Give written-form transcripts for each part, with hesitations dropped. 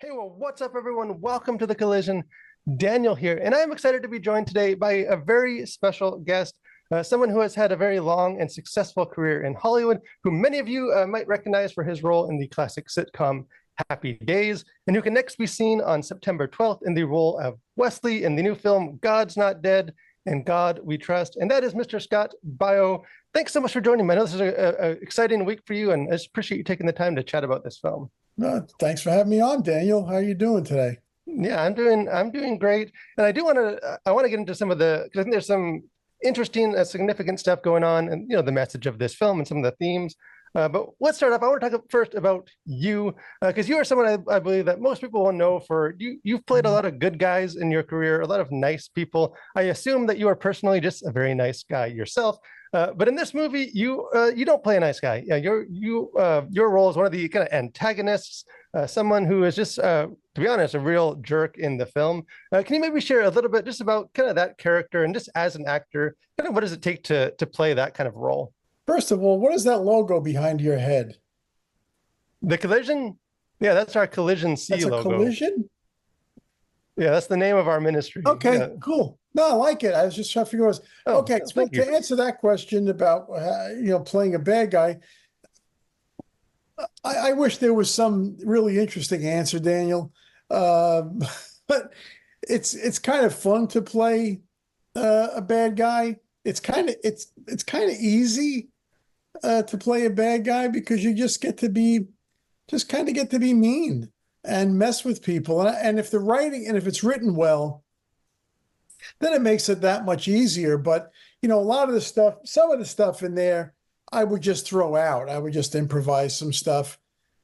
Hey, well, what's up, everyone? Welcome to The Collision. Daniel here, and I'm excited to be joined today by a very special guest, someone who has had a very long and successful career in Hollywood, who many of you might recognize for his role in the classic sitcom Happy Days, and who can next be seen on September 12th in the role of Wesley in the new film God's Not Dead and God We Trust. And that is Mr. Scott Baio. Thanks so much for joining me. I know this is an exciting week for you, and I just appreciate you taking the time to chat about this film. Thanks for having me on, Daniel. How are you doing today? Yeah, I'm doing great. And I want to get into some of the, because I think there's some interesting, significant stuff going on, and the message of this film and some of the themes. But let's start off. I want to talk first about you, because you are someone I believe that most people will know for you. You've played a lot of good guys in your career, a lot of nice people. I assume that you are personally just a very nice guy yourself. But in this movie, you don't play a nice guy. Yeah, your role is one of the kind of antagonists, someone who is just, to be honest, a real jerk in the film. Can you maybe share a little bit just about kind of that character and just as an actor, kind of what does it take to play that kind of role? First of all, what is that logo behind your head? The Collision, yeah, that's our Collision C That's a logo. collision? Yeah, that's the name of our ministry. Okay, Yeah. cool. No, I like it. I was just trying to figure out. Oh, Okay, so thank you. to answer that question about playing a bad guy, I wish there was some really interesting answer, Daniel. Um, but it's kind of fun to play a bad guy. It's kind of easy to play a bad guy because you just kind of get to be mean and mess with people. And if the writing and if it's written well, then it makes it that much easier. But a lot of the stuff, some of the stuff in there, I would just throw out. I would just improvise some stuff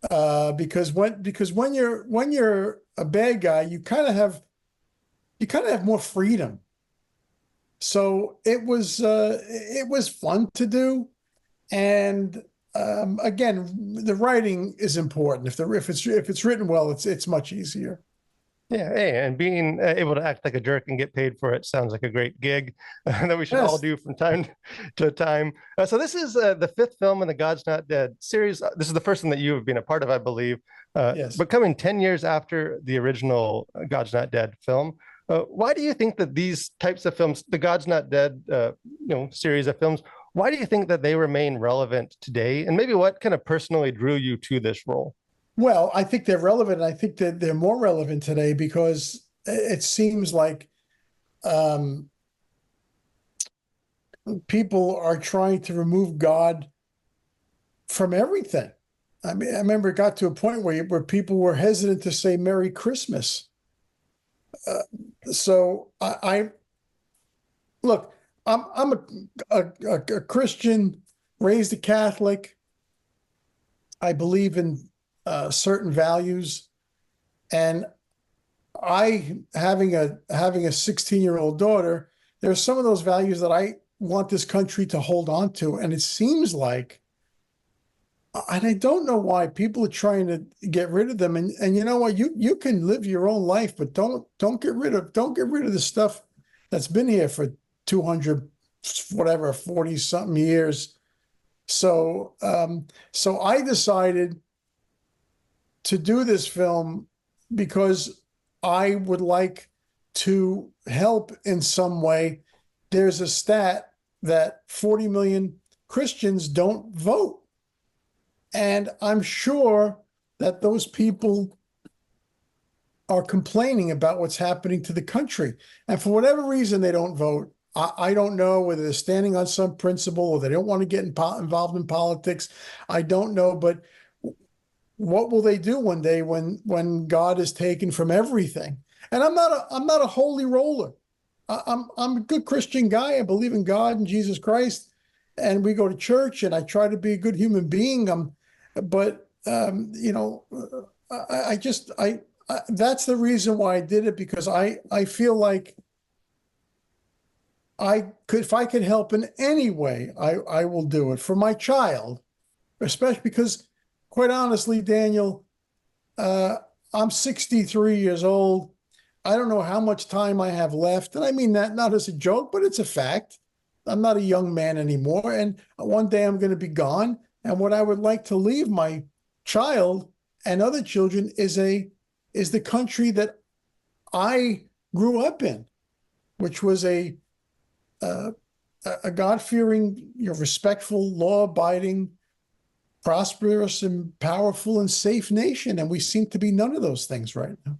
because when you're a bad guy, you kind of have more freedom. So it was fun to do. And again, the writing is important. If it's written well, it's much easier. Yeah, hey, and being able to act like a jerk and get paid for it sounds like a great gig that we should all Yes, do from time to time. So this is the fifth film in the God's Not Dead series. This is the first one that you have been a part of, I believe, yes. but coming 10 years after the original God's Not Dead film. Why do you think that these types of films, the God's Not Dead, series of films, why do you think that they remain relevant today? And maybe what kind of personally drew you to this role? Well, I think they're relevant. I think that they're more relevant today because it seems like um, people are trying to remove God from everything. I mean, I remember it got to a point where people were hesitant to say Merry Christmas. Uh, so I look. I'm a Christian, raised a Catholic. I believe in certain values, and I having a 16-year-old daughter, there's some of those values that I want this country to hold on to, and it seems like, and I don't know why people are trying to get rid of them. And you know what? You can live your own life, but don't get rid of the stuff that's been here for 200 whatever 40 something years. So I decided to do this film because I would like to help in some way. There's a stat that 40 million Christians don't vote. And I'm sure that those people are complaining about what's happening to the country. And for whatever reason, they don't vote. I don't know whether they're standing on some principle or they don't want to get involved in politics. I don't know. But what will they do one day when God is taken from everything? And I'm not a holy roller. I'm a good Christian guy. I believe in God and Jesus Christ, and we go to church, and I try to be a good human being. But I that's the reason why I did it, because I feel like if I could help in any way, I will do it for my child, especially because, quite honestly, Daniel, uh, I'm 63 years old. I don't know how much time I have left. And I mean that not as a joke, but it's a fact. I'm not a young man anymore. And one day I'm going to be gone. And what I would like to leave my child and other children is is the country that I grew up in, which was uh, a God-fearing, respectful, law-abiding, prosperous and powerful and safe nation. And we seem to be none of those things right now.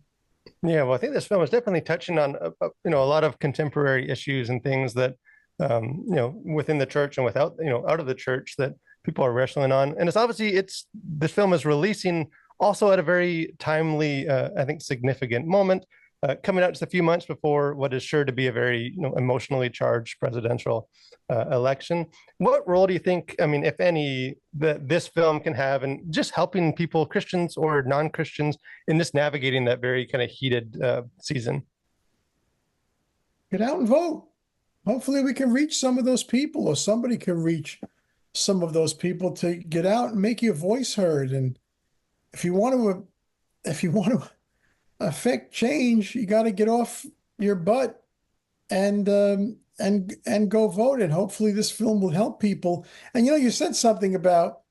Yeah, well, I think this film is definitely touching on a lot of contemporary issues and things that within the church and without out of the church that people are wrestling on. And it's obviously this film is releasing also at a very timely, I think, significant moment, coming out just a few months before what is sure to be a very emotionally charged presidential election. What role do you think, I mean, if any, that this film can have in just helping people, Christians or non-Christians, in just navigating that very kind of heated season? Get out and vote. Hopefully we can reach some of those people, or somebody can reach some of those people to get out and make your voice heard. And if you want to affect change, you got to get off your butt and go vote. And hopefully this film will help people. And you said something about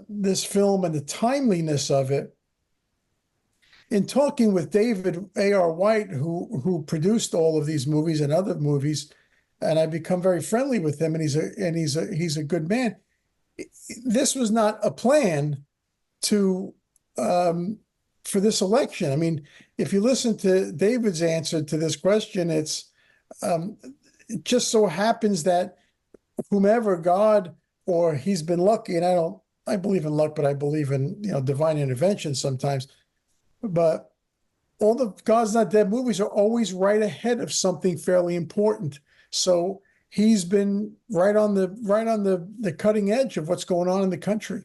this film and the timeliness of it. In talking with David A.R. White, who produced all of these movies and other movies, and I've become very friendly with him, and he's a good man. This was not a plan to for this election. I mean, if you listen to David's answer to this question, it just so happens that whomever God, or he's been lucky, and I believe in luck, but I believe in divine intervention sometimes. But all the God's Not Dead movies are always right ahead of something fairly important. So he's been right on the cutting edge of what's going on in the country.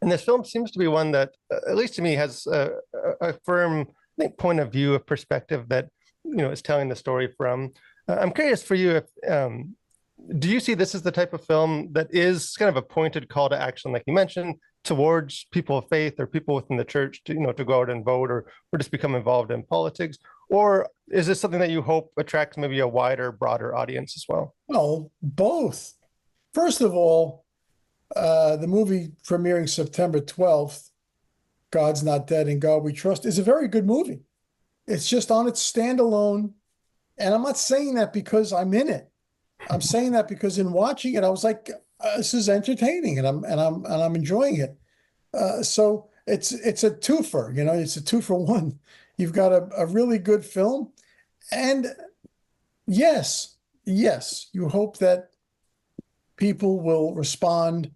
And this film seems to be one that, at least to me, has a firm, I think, point of view, of perspective that is telling the story from. I'm curious for you, if do you see this as the type of film that is kind of a pointed call to action, like you mentioned, towards people of faith or people within the church to go out and vote, or just become involved in politics? Or is this something that you hope attracts maybe a wider, broader audience as well? Well, both. First of all, the movie premiering September 12th, God's Not Dead, In God We Trust, is a very good movie. It's just on its standalone. And I'm not saying that because I'm in it. I'm saying that because in watching it, I was like, this is entertaining, and I'm enjoying it. So it's a twofer, it's a 2-for-1. You've got a really good film, and yes, you hope that people will respond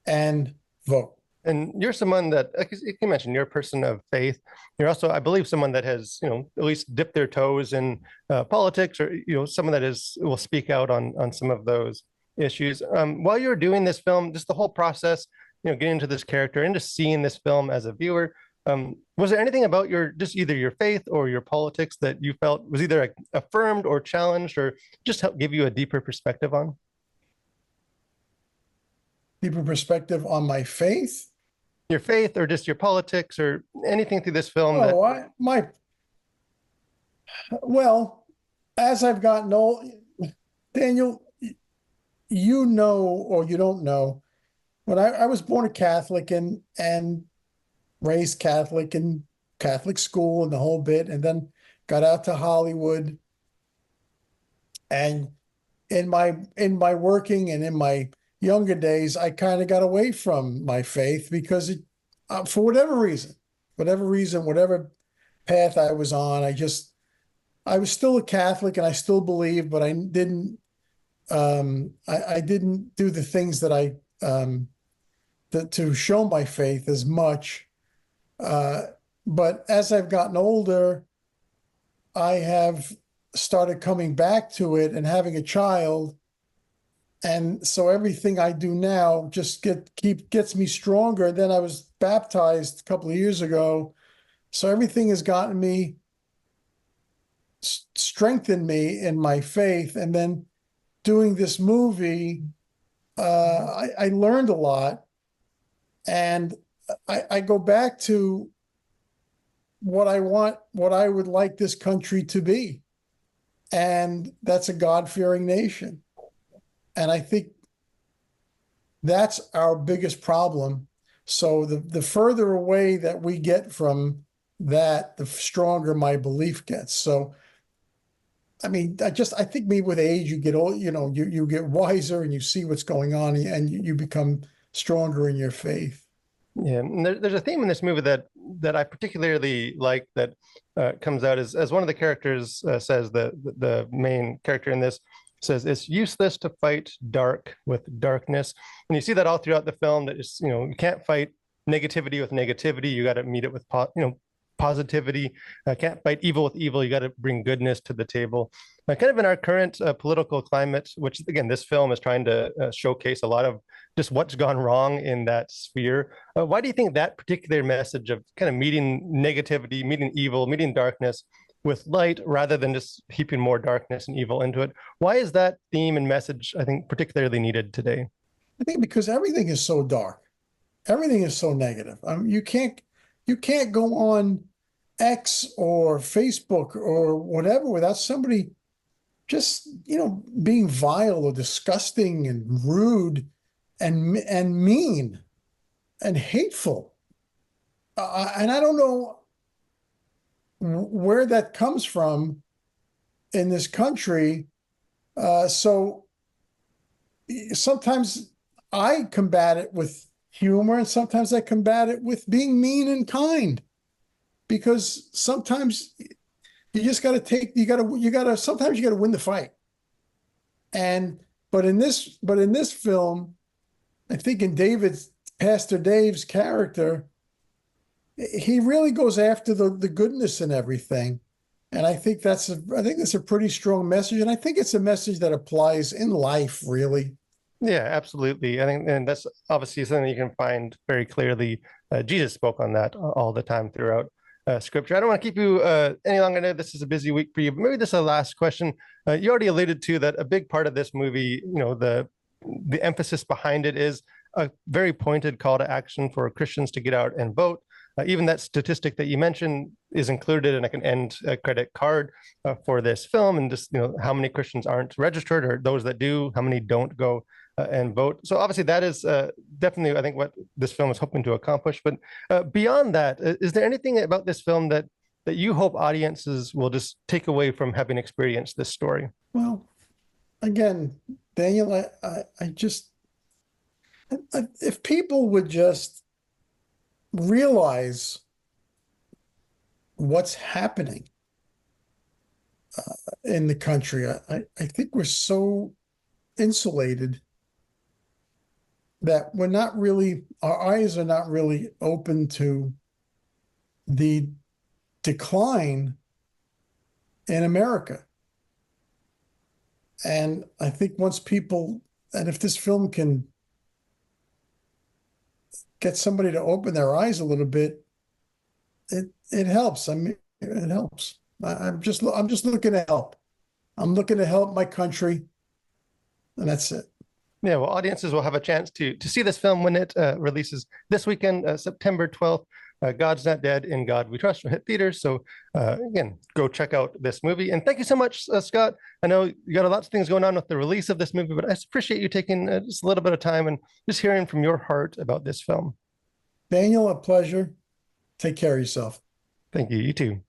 and vote. And you're someone that, like you mentioned, you're a person of faith. You're also, I believe, someone that has, at least dipped their toes in politics, or someone that will speak out on some of those issues. While you were doing this film, just the whole process, getting into this character and just seeing this film as a viewer, was there anything about just either your faith or your politics that you felt was either like affirmed or challenged, or just helped give you a deeper perspective on? Deeper perspective on my faith? Your faith, or just your politics, or anything through this film? Well, as I've gotten old, Daniel, or you don't know, when I was born a Catholic and raised Catholic in Catholic school and the whole bit, and then got out to Hollywood. And in my working and in my younger days, I kind of got away from my faith because for whatever reason, whatever path I was on, I was still a Catholic and I still believed, but I didn't do the things that to show my faith as much. But as I've gotten older, I have started coming back to it and having a child. And so everything I do now just gets me stronger. Then I was baptized a couple of years ago. So everything has gotten me, strengthened me in my faith. And then doing this movie, I learned a lot. And I go back to what I would like this country to be. And that's a God-fearing nation. And I think that's our biggest problem. So the further away that we get from that, the stronger my belief gets. So, I mean, I think maybe with age, you get old, you get wiser and you see what's going on and you become stronger in your faith. Yeah, and there's a theme in this movie that I particularly like that comes out as one of the characters says, the main character in this says, it's useless to fight dark with darkness. And you see that all throughout the film, that it's, you can't fight negativity with negativity. You got to meet it with positivity. Can't fight evil with evil. You got to bring goodness to the table. Kind of in our current political climate, which again, this film is trying to showcase a lot of just what's gone wrong in that sphere. Why do you think that particular message of kind of meeting negativity, meeting evil, meeting darkness with light, rather than just heaping more darkness and evil into it, why is that theme and message, I think, particularly needed today? I think because everything is so dark, everything is so negative. You can't go on X or Facebook or whatever without somebody just being vile or disgusting and rude and mean and hateful. And I don't know where that comes from in this country. So sometimes I combat it with humor, and sometimes I combat it with being mean and kind, because sometimes you just got to sometimes you got to win the fight. But in this film, I think in Pastor Dave's character, he really goes after the goodness in everything. And I think that's a pretty strong message. And I think it's a message that applies in life, really. Yeah, absolutely. I think, and that's obviously something you can find very clearly. Jesus spoke on that all the time throughout scripture. I don't want to keep you any longer. I know this is a busy week for you, but maybe this is the last question. You already alluded to that a big part of this movie, the emphasis behind it is a very pointed call to action for Christians to get out and vote. Even that statistic that you mentioned is included in like an end credit card for this film, and just how many Christians aren't registered, or those that do, how many don't go and vote. So obviously that is definitely, I think, what this film is hoping to accomplish. But beyond that, is there anything about this film that you hope audiences will just take away from having experienced this story? Well, again, Daniel, if people would just realize what's happening in the country, I think we're so insulated that our eyes are not really open to the decline in America. And I think if this film can get somebody to open their eyes a little bit, it helps. I mean, it helps. I'm just looking to help. I'm looking to help my country, and that's it. Yeah, well, audiences will have a chance to see this film when it releases this weekend, September 12th. God's Not Dead, In God We Trust will hit theaters. So again, go check out this movie. And thank you so much, Scott. I know you got lots of things going on with the release of this movie, but I appreciate you taking just a little bit of time and just hearing from your heart about this film. Daniel, a pleasure. Take care of yourself. Thank you. You too.